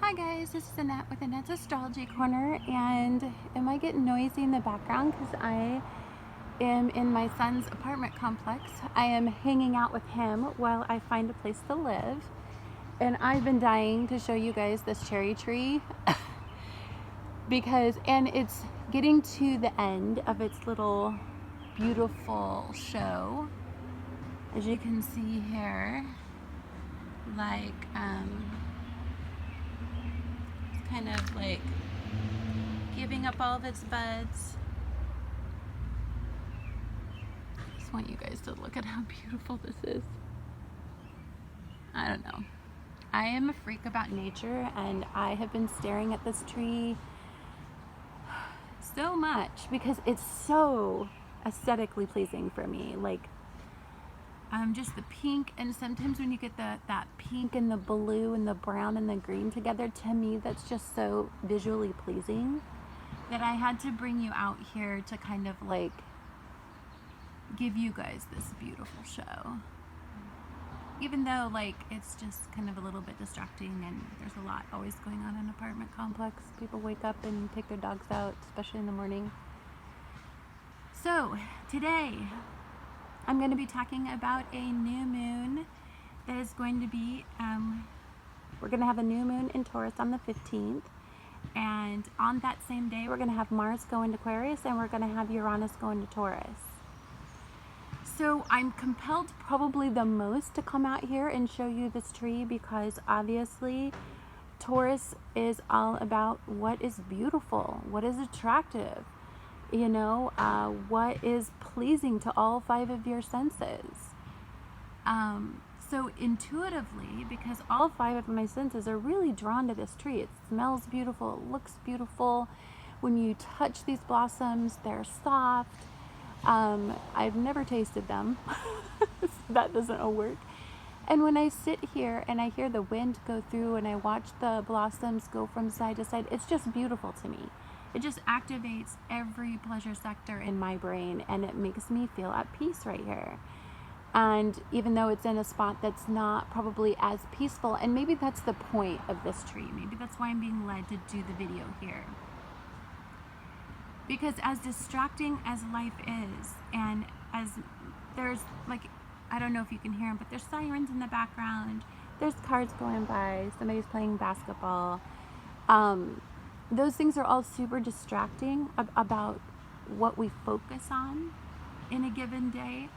Hi guys, this is Annette with Annette's Astrology Corner, and am I getting noisy in the background because I am in my son's apartment complex. I am hanging out with him while I find a place to live, and I've been dying to show you guys this cherry tree and it's getting to the end of its little beautiful show. As you can see here, kind of like giving up all of its buds. I just want you guys to look at how beautiful this is. I don't know. I am a freak about nature, and I have been staring at this tree so much because it's so aesthetically pleasing for me. Just the pink, and sometimes when you get that pink and the blue and the brown and the green together, to me that's just so visually pleasing that I had to bring you out here to kind of like give you guys this beautiful show. Even though it's just kind of a little bit distracting, and there's a lot always going on in an apartment complex. People wake up and take their dogs out, especially in the morning. So today I'm going to be talking about a new moon that is going to be, we're going to have a new moon in Taurus on the 15th, and on that same day we're going to have Mars go into Aquarius, and we're going to have Uranus go into Taurus. So I'm compelled probably the most to come out here and show you this tree because obviously Taurus is all about what is beautiful, what is attractive, what is pleasing to all five of your senses. So intuitively, because all five of my senses are really drawn to this tree, it smells beautiful, it looks beautiful. When you touch these blossoms, they're soft. I've never tasted them. That doesn't work. And when I sit here and I hear the wind go through and I watch the blossoms go from side to side, it's just beautiful to me. It just activates every pleasure sector in my brain, and it makes me feel at peace right here. And even though it's in a spot that's not probably as peaceful, and maybe that's the point of this tree, maybe that's why I'm being led to do the video here. Because as distracting as life is, and as there's I don't know if you can hear them, but there's sirens in the background, there's cars going by, somebody's playing basketball. Those things are all super distracting about what we focus on in a given day.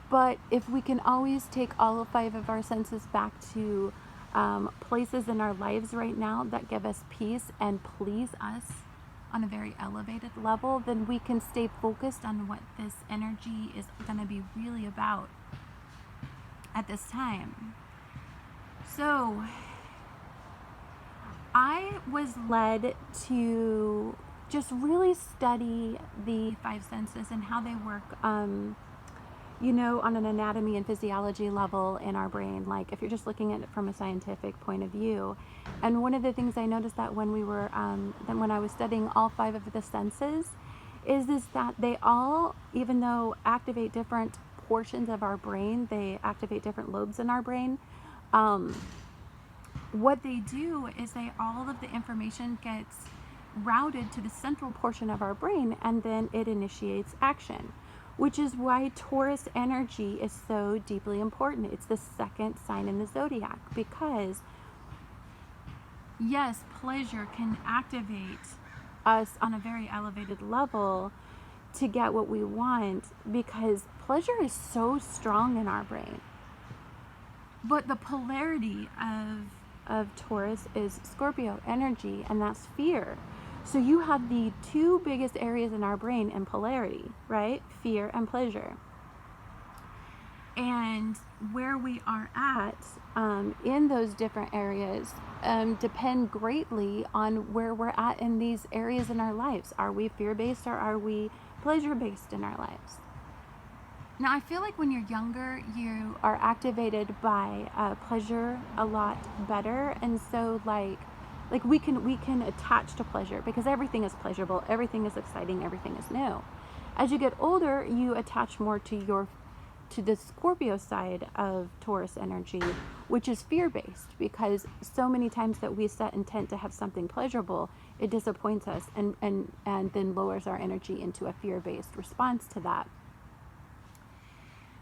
But if we can always take all five of our senses back to places in our lives right now that give us peace and please us on a very elevated level, then we can stay focused on what this energy is going to be really about at this time. So I was led to just really study the five senses and how they work, on an anatomy and physiology level in our brain, if you're just looking at it from a scientific point of view. And one of the things I noticed that when I was studying all five of the senses is that they all, even though activate different portions of our brain, they activate different lobes in our brain. What they do is all of the information gets routed to the central portion of our brain, and then it initiates action, which is why Taurus energy is so deeply important. It's the second sign in the zodiac, because yes, pleasure can activate us on a very elevated level to get what we want, because pleasure is so strong in our brain. But the polarity of Taurus is Scorpio energy, and that's fear. So you have the two biggest areas in our brain in polarity, right? Fear and pleasure. And where we are at in those different areas depend greatly on where we're at in these areas in our lives. Are we fear-based or are we pleasure-based in our lives? Now, I feel like when you're younger, you are activated by pleasure a lot better, and so we can attach to pleasure because everything is pleasurable, everything is exciting, everything is new. As you get older, you attach more to your to the Scorpio side of Taurus energy, which is fear-based, because so many times that we set intent to have something pleasurable, it disappoints us and then lowers our energy into a fear-based response to that.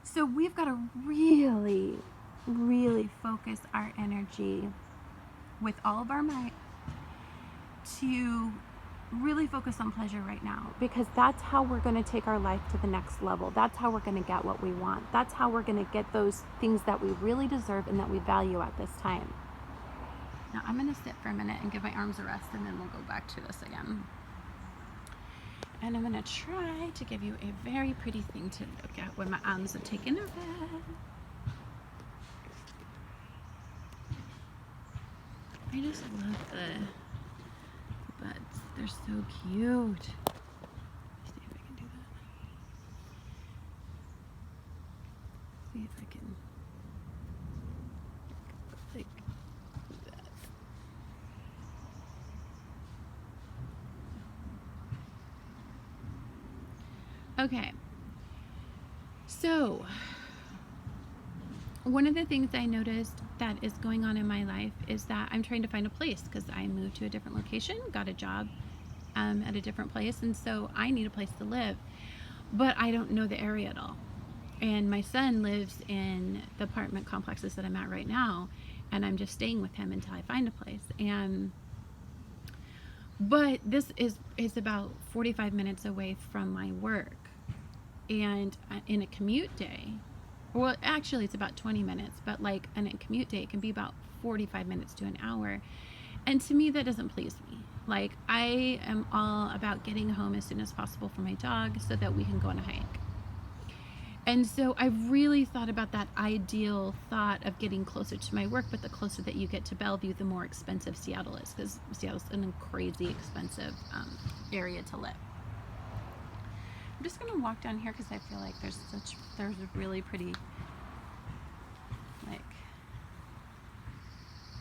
So we've got to really, really focus our energy with all of our might to really focus on pleasure right now, because that's how we're going to take our life to the next level. That's how we're going to get what we want. That's how we're going to get those things that we really deserve and that we value at this time. Now I'm going to sit for a minute and give my arms a rest, and then we'll go back to this again. And I'm going to try to give you a very pretty thing to look at when my arms are taken a rest. I just love the buds. They're so cute. Let's see if I can do that. See if I can like that. Okay. So one of the things I noticed that is going on in my life is that I'm trying to find a place, because I moved to a different location, got a job at a different place, and so I need a place to live, but I don't know the area at all. And my son lives in the apartment complexes that I'm at right now, and I'm just staying with him until I find a place. But this is about 45 minutes away from my work, and in a commute day, well, actually it's about 20 minutes, but like on a commute day, it can be about 45 minutes to an hour. And to me, that doesn't please me. Like, I am all about getting home as soon as possible for my dog so that we can go on a hike. And so I've really thought about that ideal thought of getting closer to my work, but the closer that you get to Bellevue, the more expensive Seattle is, because Seattle's a crazy expensive area to live. I'm just gonna walk down here because I feel like there's a really pretty, like,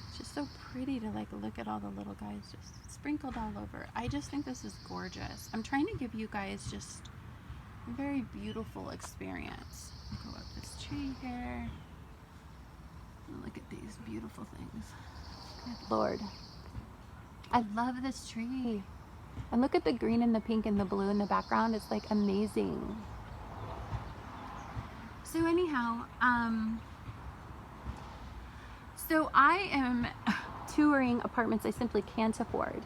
it's just so pretty to like look at all the little guys just sprinkled all over. I just think this is gorgeous. I'm trying to give you guys just a very beautiful experience. I'll go up this tree here and look at these beautiful things. Good Lord. I love this tree. And look at the green and the pink and the blue in the background. It's like amazing. So anyhow, so I am touring apartments I simply can't afford.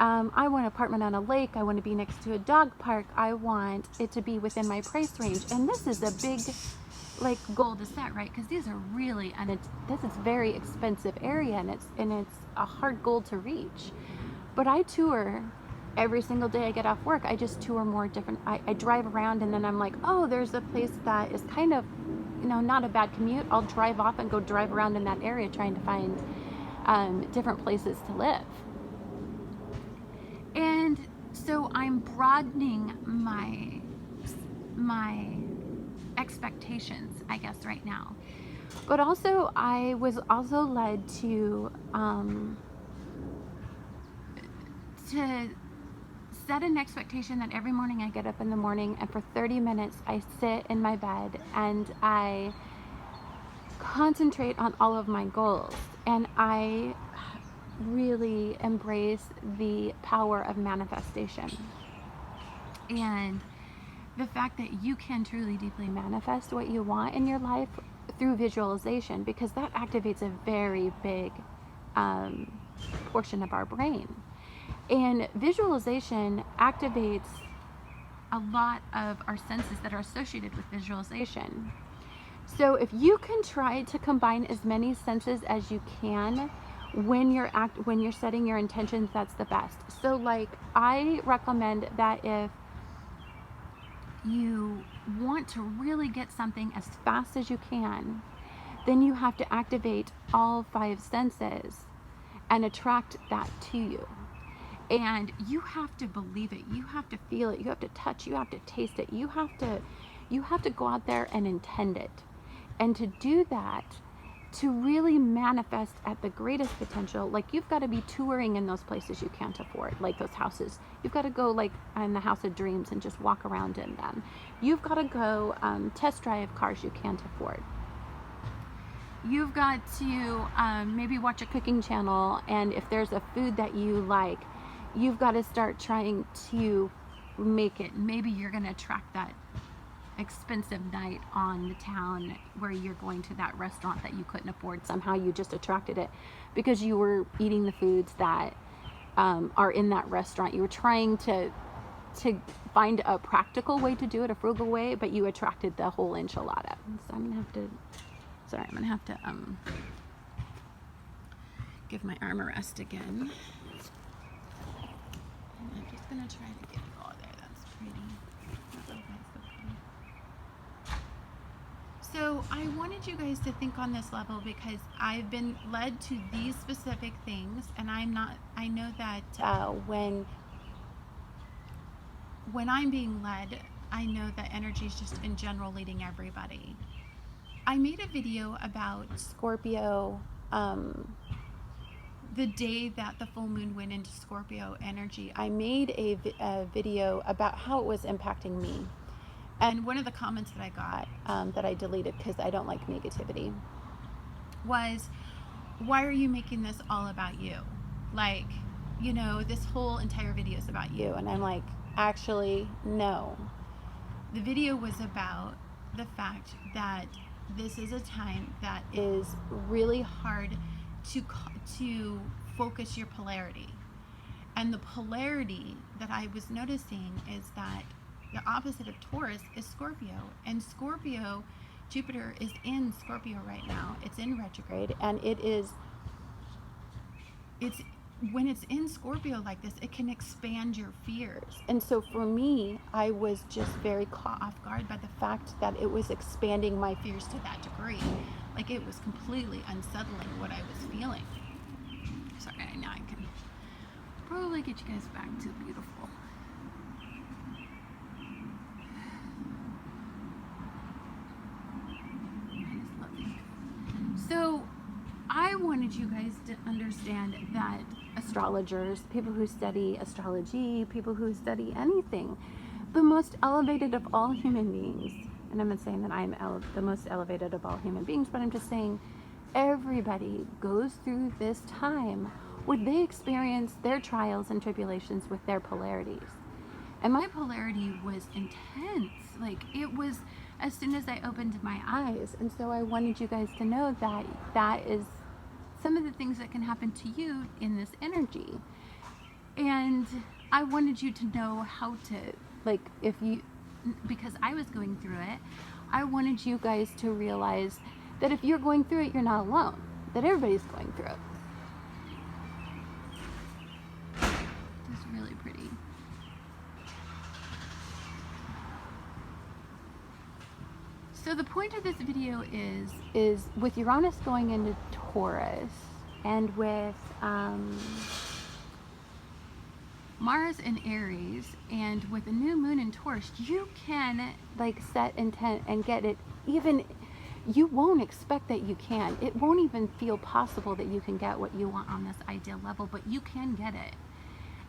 I want an apartment on a lake. I want to be next to a dog park. I want it to be within my price range. And this is a big, like, goal to set, right? Because these are really, and this is very expensive area, and it's a hard goal to reach. But I tour every single day I get off work. I just tour more different. I drive around, and then I'm like, oh, there's a place that is kind of, you know, not a bad commute. I'll drive off and go drive around in that area trying to find different places to live. And so I'm broadening my expectations, I guess, right now. But also, I was also led to set an expectation that every morning I get up in the morning, and for 30 minutes I sit in my bed and I concentrate on all of my goals, and I really embrace the power of manifestation and the fact that you can truly deeply manifest what you want in your life through visualization, because that activates a very big portion of our brain. And visualization activates a lot of our senses that are associated with visualization. So if you can try to combine as many senses as you can when you're setting your intentions, that's the best. So like, I recommend that if you want to really get something as fast as you can, then you have to activate all 5 senses and attract that to you. And you have to believe it. You have to feel it. You have to touch. You have to taste it. You have to go out there and intend it. And to do that, to really manifest at the greatest potential, like you've got to be touring in those places you can't afford, like those houses. You've got to go like in the house of dreams and just walk around in them. You've got to go test drive cars you can't afford. You've got to maybe watch a cooking channel, and if there's a food that you like, you've got to start trying to make it. Maybe you're going to attract that expensive night on the town where you're going to that restaurant that you couldn't afford. Somehow you just attracted it because you were eating the foods that are in that restaurant. You were trying to find a practical way to do it, a frugal way, but you attracted the whole enchilada. So I'm gonna have to give my arm a rest again. And I'm just gonna try to get it all there. That's pretty. So I wanted you guys to think on this level because I've been led to these specific things, and I know that when I'm being led, I know that energy is just in general leading everybody. I made a video about Scorpio, the day that the full moon went into Scorpio energy. I made a video about how it was impacting me. And one of the comments that I got, that I deleted because I don't like negativity, was, why are you making this all about you? Like, you know, this whole entire video is about you. And I'm like, actually, no. The video was about the fact that this is a time that is really hard to focus your polarity. And the polarity that I was noticing is that the opposite of Taurus is Scorpio. And Scorpio, Jupiter is in Scorpio right now. It's in retrograde, and it's when it's in Scorpio like this, it can expand your fears. And so for me, I was just very caught off guard by the fact that it was expanding my fears to that degree. Like, it was completely unsettling what I was feeling. Sorry, now I can probably get you guys back to beautiful. So I wanted you guys to understand that astrologers, people who study astrology, people who study anything, the most elevated of all human beings, and I'm not saying that I'm the most elevated of all human beings, but I'm just saying everybody goes through this time where they experience their trials and tribulations with their polarities. And my polarity was intense. Like, it was as soon as I opened my eyes. And so I wanted you guys to know that that is some of the things that can happen to you in this energy. And I wanted you to know how to, like, because I was going through it, I wanted you guys to realize that if you're going through it, you're not alone, that everybody's going through it. It's really pretty. So the point of this video is with Uranus going into Taurus, and with Mars in Aries, and with a new moon in Taurus, you can like set intent and get it. Even you won't expect that you can. It won't even feel possible that you can get what you want on this ideal level, but you can get it.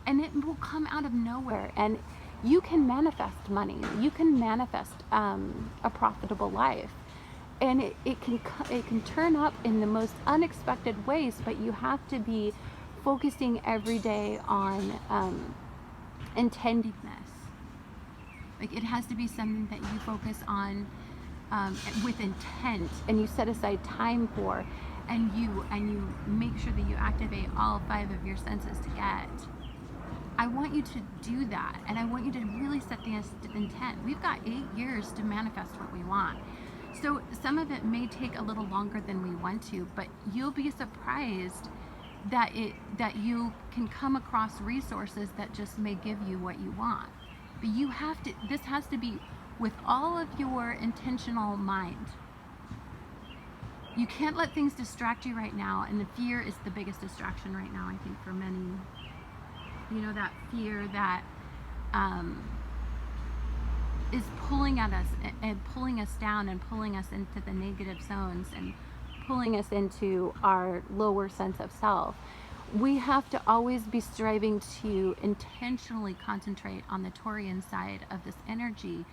And it will come out of nowhere. And you can manifest money. You can manifest a profitable life, and it can turn up in the most unexpected ways. But you have to be focusing every day on intending this. Like, it has to be something that you focus on with intent, and you set aside time for, and you make sure that you activate all 5 of your senses to get. I want you to do that, and I want you to really set the intent. We've got 8 years to manifest what we want. So some of it may take a little longer than we want to, but you'll be surprised that you can come across resources that just may give you what you want. But you have to, this has to be with all of your intentional mind. You can't let things distract you right now, and the fear is the biggest distraction right now, I think, for many. You know, that fear that is pulling at us and pulling us down and pulling us into the negative zones and pulling us into our lower sense of self. We have to always be striving to intentionally concentrate on the Taurian side of this energy.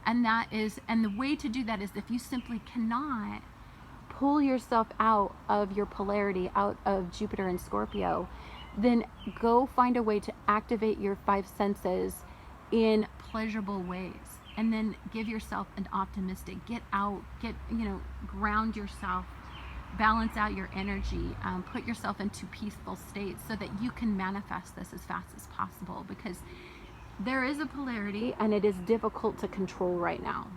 And the way to do that is if you simply cannot pull yourself out of your polarity, out of Jupiter and Scorpio, then go find a way to activate your 5 senses in pleasurable ways. And then give yourself an optimistic, ground yourself, balance out your energy, put yourself into peaceful states so that you can manifest this as fast as possible, because there is a polarity and it is difficult to control right now.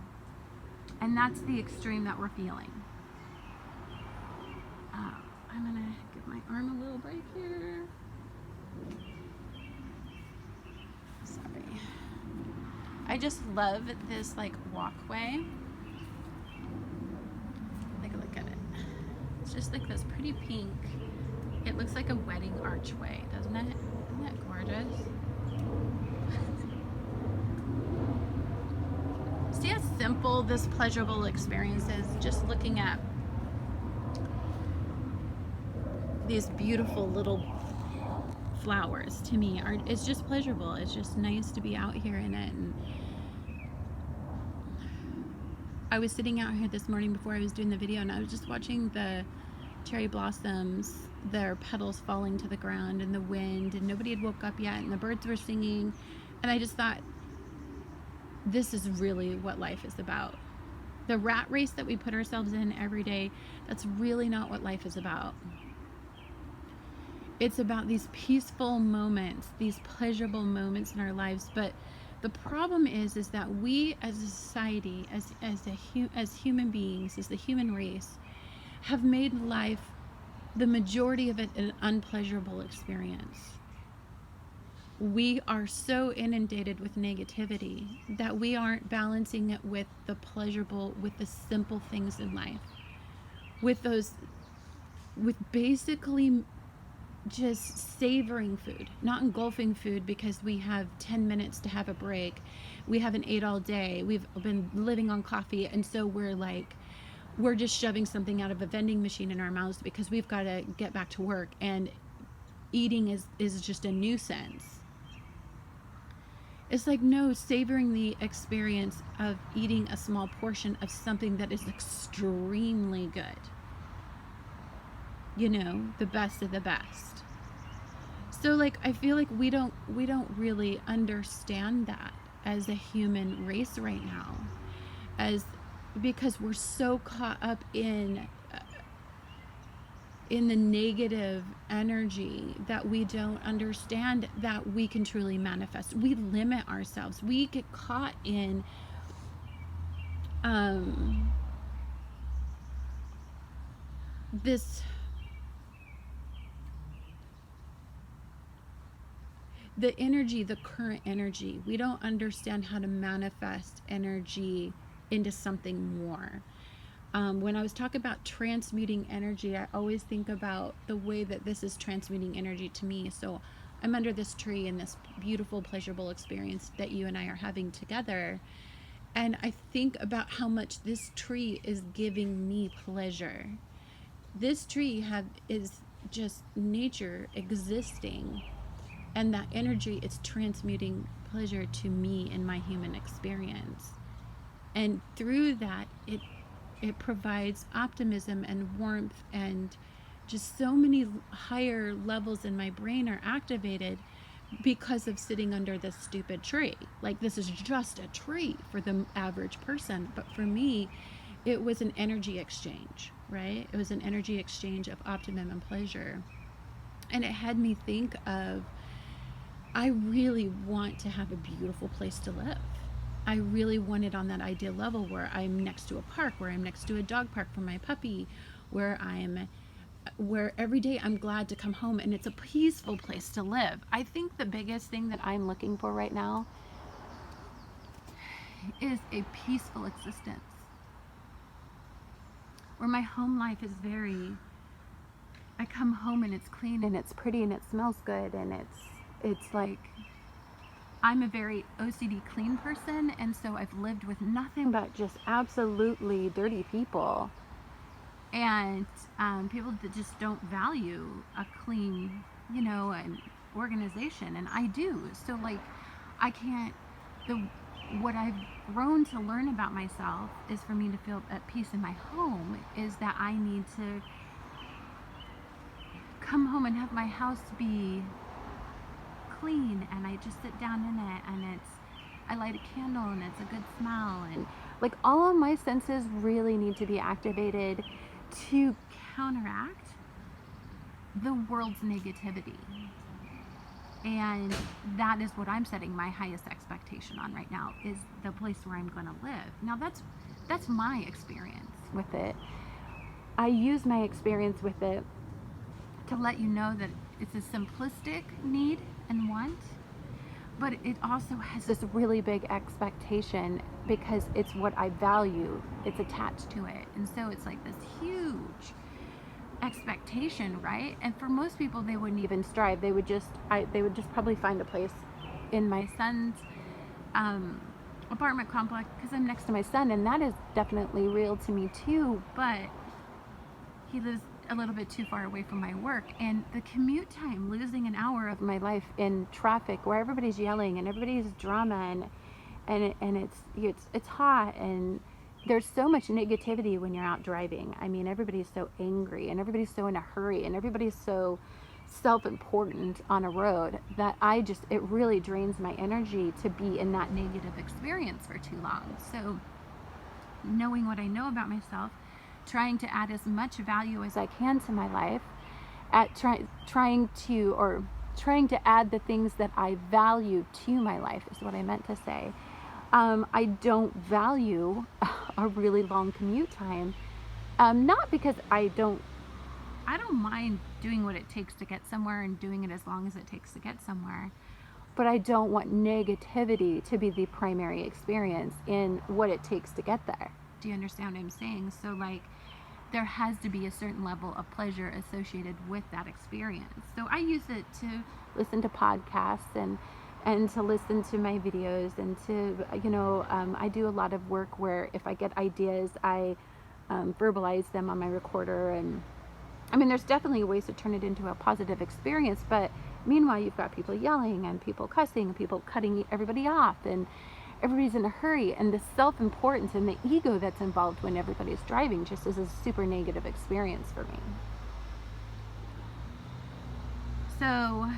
And that's the extreme that we're feeling. I'm gonna give my arm a little break here. Sorry. I just love this like walkway. Take a look at it. It's just like this pretty pink. It looks like a wedding archway, doesn't it? Isn't that gorgeous? See how simple this pleasurable experience is? Just looking at these beautiful little flowers, to me, it's just pleasurable. It's just nice to be out here in it. And I was sitting out here this morning before I was doing the video, and I was just watching the cherry blossoms, their petals falling to the ground, and the wind, and nobody had woke up yet, and the birds were singing, and I just thought, this is really what life is about. The rat race that we put ourselves in every day, that's really not what life is about. It's about these peaceful moments, these pleasurable moments in our lives. But the problem is that we as a society, as human beings, as the human race, have made life, the majority of it, an unpleasurable experience. We are so inundated with negativity that we aren't balancing it with the pleasurable, with the simple things in life, with basically just savoring food, not engulfing food because we have 10 minutes to have a break. We haven't ate all day. We've been living on coffee, and so we're just shoving something out of a vending machine in our mouths because we've got to get back to work, and eating is just a nuisance. It's like, no, savoring the experience of eating a small portion of something that is extremely good. The best of the best. So like, I feel like we don't really understand that as a human race right now, because we're so caught up in the negative energy that we don't understand that we can truly manifest. We limit ourselves. We get caught in the energy, the current energy. We don't understand how to manifest energy into something more. When I was talking about transmuting energy, I always think about the way that this is transmuting energy to me. So I'm under this tree in this beautiful, pleasurable experience that you and I are having together. And I think about how much this tree is giving me pleasure. This tree is just nature existing. And that energy, it's transmuting pleasure to me in my human experience. And through that, it provides optimism and warmth, and just so many higher levels in my brain are activated because of sitting under this stupid tree. Like, this is just a tree for the average person. But for me, it was an energy exchange, right? It was an energy exchange of optimism and pleasure. And it had me think of, I really want to have a beautiful place to live. I really want it on that ideal level where I'm next to a park, where I'm next to a dog park for my puppy, where every day I'm glad to come home and it's a peaceful place to live. I think the biggest thing that I'm looking for right now is a peaceful existence, where my home life is I come home and it's clean and it's pretty and it smells good, and it's like, I'm a very OCD clean person, and so I've lived with nothing but just absolutely dirty people. And people that just don't value a clean, you know, an organization, and I do. So like, I can't. What I've grown to learn about myself is, for me to feel at peace in my home, is that I need to come home and have my house be clean, and I just sit down in it, and I light a candle and it's a good smell, and like all of my senses really need to be activated to counteract the world's negativity. And that is what I'm setting my highest expectation on right now, is the place where I'm going to live. Now that's my experience with it. I use my experience with it to let you know that it's a simplistic need and want, but it also has this really big expectation because it's what I value. It's attached to it. And so it's like this huge expectation, right? And for most people, they wouldn't even strive. They would just probably find a place in my son's apartment complex, because I'm next to my son, and that is definitely real to me too. But he lives a little bit too far away from my work, and the commute time, losing an hour of my life in traffic where everybody's yelling and everybody's drama, and it's hot, and there's so much negativity when you're out driving. I mean, everybody's so angry and everybody's so in a hurry and everybody's so self-important on a road that it really drains my energy to be in that negative experience for too long. So knowing what I know about myself, trying to add as much value as I can to my life, trying to add the things that I value to my life is what I meant to say. I don't value a really long commute time, not because I don't mind doing what it takes to get somewhere and doing it as long as it takes to get somewhere, but I don't want negativity to be the primary experience in what it takes to get there. Do you understand what I'm saying? So like, there has to be a certain level of pleasure associated with that experience. So I use it to listen to podcasts and to listen to my videos, and to, I do a lot of work where if I get ideas, I verbalize them on my recorder. And I mean, there's definitely ways to turn it into a positive experience, but meanwhile, you've got people yelling and people cussing and people cutting everybody off, and everybody's in a hurry, and the self-importance and the ego that's involved when everybody's driving just is a super negative experience for me. So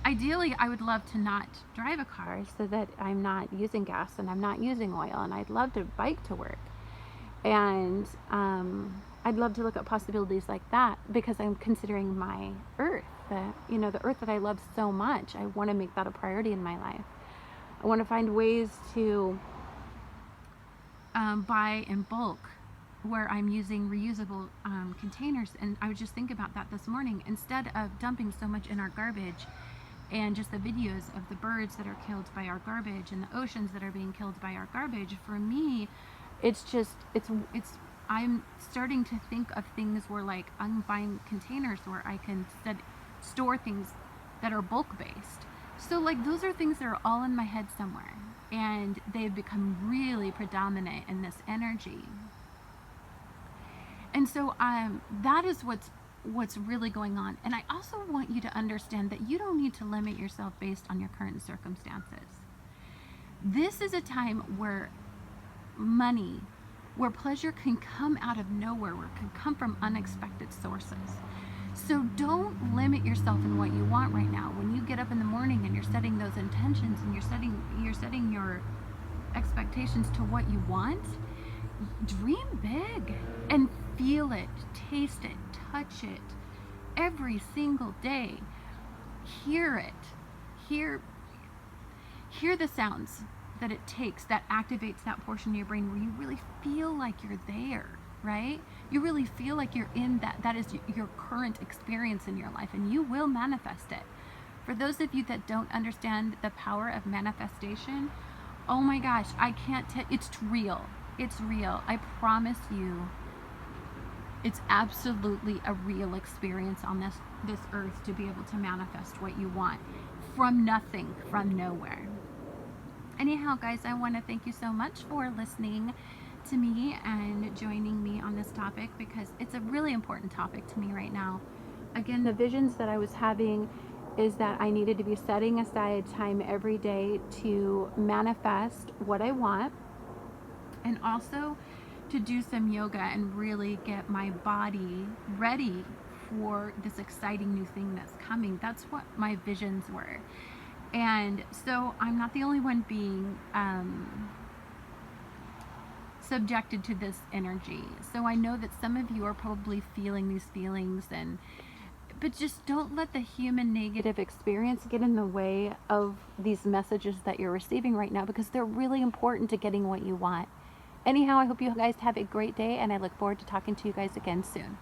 ideally, I would love to not drive a car so that I'm not using gas and I'm not using oil, and I'd love to bike to work. And I'd love to look at possibilities like that, because I'm considering my earth, the earth that I love so much. I want to make that a priority in my life. I want to find ways to buy in bulk where I'm using reusable containers. And I would just think about that this morning. Instead of dumping so much in our garbage, and just the videos of the birds that are killed by our garbage and the oceans that are being killed by our garbage, for me, I'm starting to think of things where, like, I'm buying containers where I can store things that are bulk based. So like, those are things that are all in my head somewhere, and they've become really predominant in this energy. And so that is what's really going on. And I also want you to understand that you don't need to limit yourself based on your current circumstances. This is a time where pleasure can come out of nowhere, where it can come from unexpected sources. So don't limit yourself in what you want right now. When you get up in the morning and you're setting those intentions and you're setting your expectations to what you want, dream big and feel it, taste it, touch it every single day. Hear it. Hear the sounds that it takes, that activates that portion of your brain where you really feel like you're there, right? You really feel like you're in that is your current experience in your life, and you will manifest it. For those of you that don't understand the power of manifestation, oh my gosh, I can't tell, it's real. It's real. I promise you, it's absolutely a real experience on this earth to be able to manifest what you want from nothing, from nowhere. Anyhow, guys, I want to thank you so much for listening to me and joining me on this topic, because it's a really important topic to me right now. Again, the visions that I was having is that I needed to be setting aside time every day to manifest what I want, and also to do some yoga and really get my body ready for this exciting new thing that's coming. That's what my visions were. And so I'm not the only one being subjected to this energy. So I know that some of you are probably feeling these feelings, but just don't let the human negative experience get in the way of these messages that you're receiving right now, because they're really important to getting what you want. Anyhow, I hope you guys have a great day, and I look forward to talking to you guys again soon.